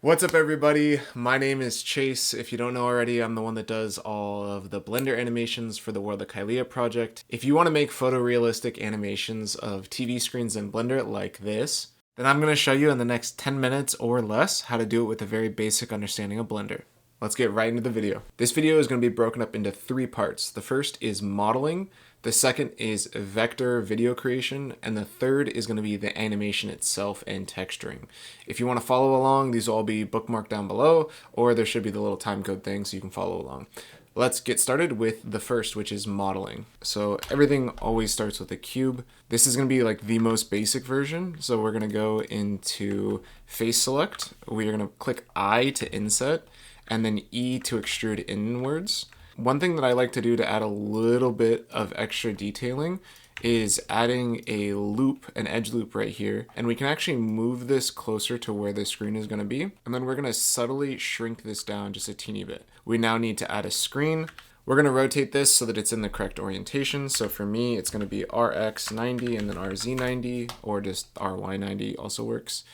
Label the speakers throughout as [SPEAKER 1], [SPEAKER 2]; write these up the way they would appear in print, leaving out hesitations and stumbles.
[SPEAKER 1] What's up everybody? My name is Chase. If you don't know already, I'm the one that does all of the Blender animations for the World of Kaizer project. If you want to make photorealistic animations of TV screens in Blender like this, then I'm going to show you in the next 10 minutes or less how to do it with a very basic understanding of Blender. Let's get right into the video. This video is going to be broken up into 3 parts. The first is modeling, the second is vector video creation, and the third is going to be the animation itself and texturing. If you want to follow along, these will all be bookmarked down below, or there should be the little timecode thing so you can follow along. Let's get started with the first, which is modeling. So everything always starts with a cube. This is going to be like the most basic version. So we're going to go into face select. We are going to click I to inset, and then E to extrude inwards. One thing that I like to do to add a little bit of extra detailing is adding a loop, an edge loop right here, and we can actually move this closer to where the screen is going to be, and then we're going to subtly shrink this down just a teeny bit. We now need to add a screen. We're going to rotate this so that it's in the correct orientation. So for me, it's going to be RX 90 and then RZ 90, or just RY 90 also works.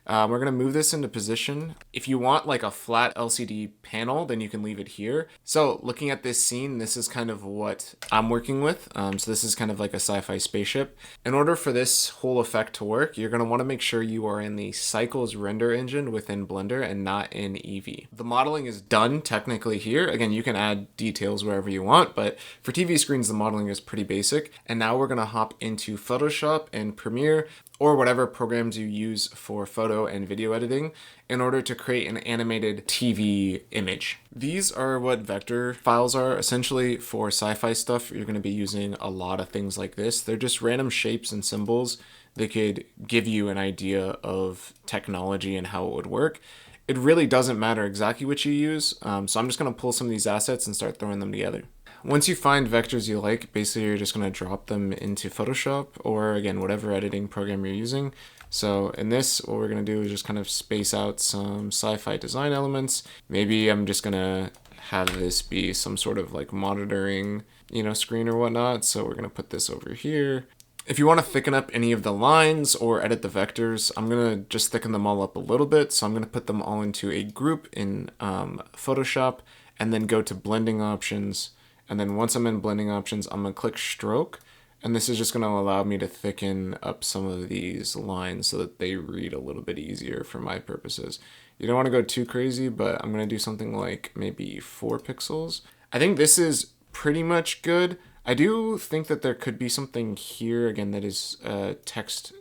[SPEAKER 1] We're going to move this into position. If you want like a flat LCD panel, then you can leave it here. So looking at this scene, this is kind of what I'm working with. So this is kind of like a sci-fi spaceship. In order for this whole effect to work, you're going to want to make sure you are in the Cycles render engine within Blender and not in Eevee. The modeling is done technically here. Again, you can add details wherever you want, but for TV screens, the modeling is pretty basic. And now we're going to hop into Photoshop and Premiere, or whatever programs you use for photo and video editing in order to create an animated TV image. These are what vector files are. Essentially for sci-fi stuff, you're going to be using a lot of things like this. They're just random shapes and symbols. They could give you an idea of technology and how it would work. It really doesn't matter exactly what you use, so I'm just going to pull some of these assets and start throwing them together. Once you find vectors you like, basically you're just going to drop them into Photoshop or, again, whatever editing program you're using. So in this, what we're going to do is just kind of space out some sci-fi design elements. Maybe I'm just going to have this be some sort of like monitoring, screen or whatnot. So we're going to put this over here. If you want to thicken up any of the lines or edit the vectors, I'm going to just thicken them all up a little bit. So I'm going to put them all into a group in Photoshop and then go to blending options. And then once I'm in blending options, I'm going to click stroke. And this is just going to allow me to thicken up some of these lines so that they read a little bit easier for my purposes. You don't want to go too crazy, but I'm going to do something like maybe 4 pixels. I think this is pretty much good. I do think that there could be something here, again, that is a text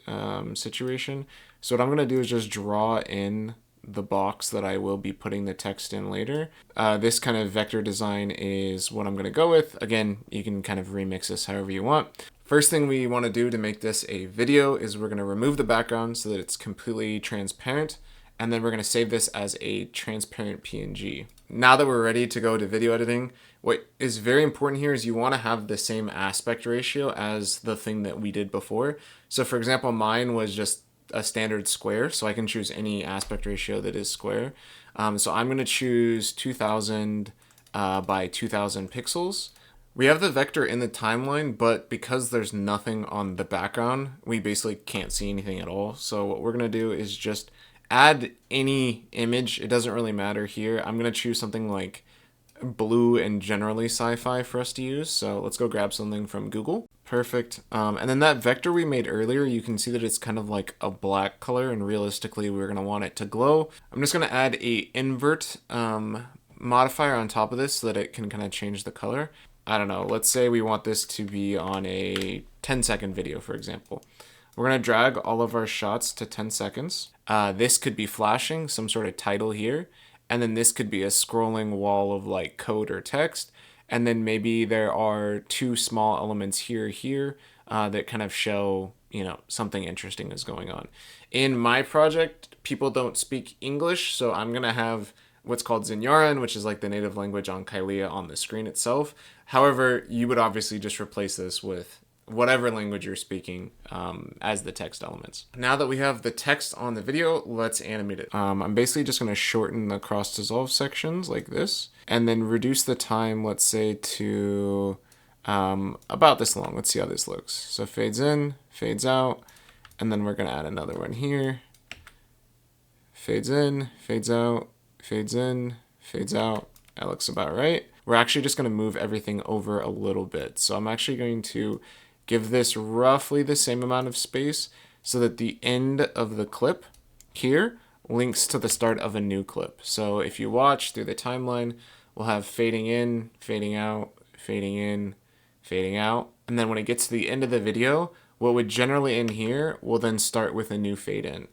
[SPEAKER 1] situation. So what I'm going to do is just draw in the box that I will be putting the text in later. This kind of vector design is what I'm going to go with. Again, you can kind of remix this however you want. First thing we want to do to make this a video is we're going to remove the background so that it's completely transparent. And then we're going to save this as a transparent PNG. Now that we're ready to go to video editing, what is very important here is you want to have the same aspect ratio as the thing that we did before. So for example, mine was just a standard square, so I can choose any aspect ratio that is square. So I'm going to choose 2000 by 2000 pixels. We have the vector in the timeline, but because there's nothing on the background, we basically can't see anything at all. So what we're going to do is just add any image. It doesn't really matter here. I'm going to choose something like blue and generally sci-fi for us to use. So let's go grab something from Google. Perfect. And then that vector we made earlier, you can see that it's kind of like a black color, and realistically we're going to want it to glow. I'm just going to add a invert modifier on top of this so that it can kind of change the color. I don't know, let's say we want this to be on a 10-second video, for example. We're going to drag all of our shots to 10 seconds. This could be flashing, some sort of title here. And then this could be a scrolling wall of like code or text. And then maybe there are 2 small elements here that kind of show, something interesting is going on. In my project, people don't speak English, so I'm going to have what's called Zinyaran, which is like the native language on Kailia on the screen itself. However, you would obviously just replace this with whatever language you're speaking as the text elements. Now that we have the text on the video, let's animate it. I'm basically just going to shorten the cross dissolve sections like this, and then reduce the time, let's say to about this long. Let's see how this looks. So fades in, fades out, and then we're going to add another one here. fades in, fades out, fades in, fades out. That looks about right. We're actually just going to move everything over a little bit. So I'm actually going to give this roughly the same amount of space so that the end of the clip here links to the start of a new clip. So if you watch through the timeline, we'll have fading in, fading out, fading in, fading out. And then when it gets to the end of the video, what would generally end here will then start with a new fade in.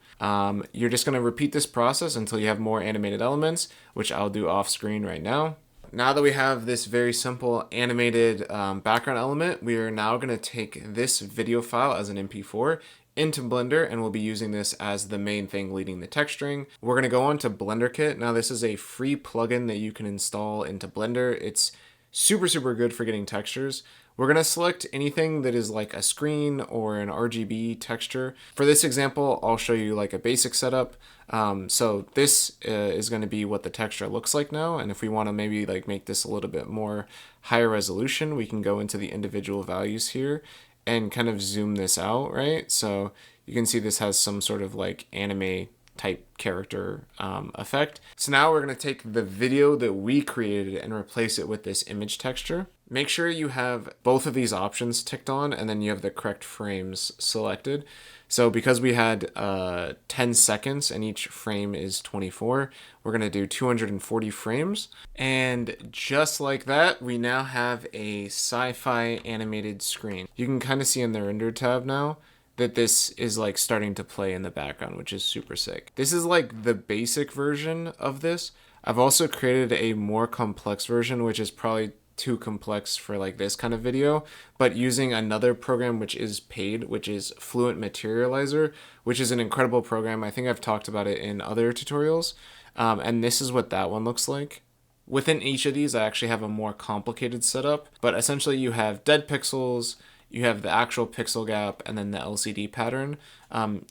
[SPEAKER 1] You're just going to repeat this process until you have more animated elements, which I'll do off screen right now. Now that we have this very simple animated background element, we are now going to take this video file as an MP4 into Blender, and we'll be using this as the main thing leading the texturing. We're going to go on to Blender Kit. Now this is a free plugin that you can install into Blender. It's super good for getting textures. We're going to select anything that is like a screen or an RGB texture. For this example, I'll show you like a basic setup. So this is going to be what the texture looks like now. And if we want to maybe like make this a little bit more higher resolution, we can go into the individual values here and kind of zoom this out, right? So you can see this has some sort of like anime type character effect. So now we're going to take the video that we created and replace it with this image texture. Make sure you have both of these options ticked on and then you have the correct frames selected. So because we had 10 seconds and each frame is 24, we're going to do 240 frames. And just like that, we now have a sci-fi animated screen. You can kind of see in the render tab now that this is like starting to play in the background, which is super sick. This is like the basic version of this. I've also created a more complex version, which is probably too complex for like this kind of video, but using another program which is paid, which is Fluent Materializer, which is an incredible program. I think I've talked about it in other tutorials, and this is what that one looks like. Within each of these, I actually have a more complicated setup, but essentially you have dead pixels, you have the actual pixel gap, and then the LCD pattern.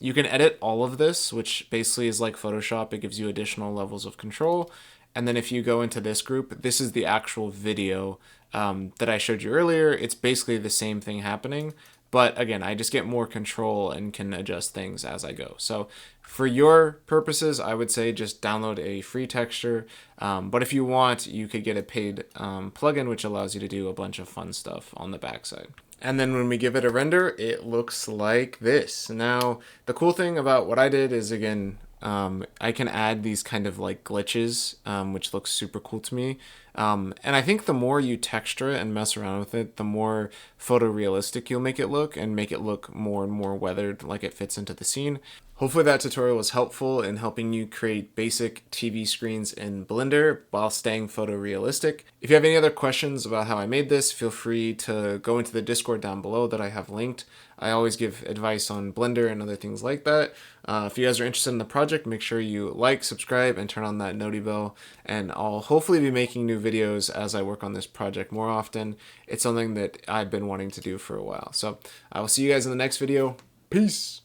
[SPEAKER 1] You can edit all of this, which basically is like Photoshop. It gives you additional levels of control. And then if you go into this group, this is the actual video that I showed you earlier. It's basically the same thing happening. But again, I just get more control and can adjust things as I go. So for your purposes, I would say just download a free texture. But if you want, you could get a paid plugin, which allows you to do a bunch of fun stuff on the backside. And then when we give it a render, it looks like this. Now, the cool thing about what I did is, again, I can add these kind of like glitches, which looks super cool to me. And I think the more you texture it and mess around with it, the more photorealistic you'll make it look and make it look more and more weathered, like it fits into the scene. Hopefully that tutorial was helpful in helping you create basic TV screens in Blender while staying photorealistic. If you have any other questions about how I made this, feel free to go into the Discord down below that I have linked. I always give advice on Blender and other things like that. If you guys are interested in the project, make sure you like, subscribe, and turn on that noti bell. And I'll hopefully be making new videos as I work on this project more often. It's something that I've been wanting to do for a while. So I will see you guys in the next video. Peace!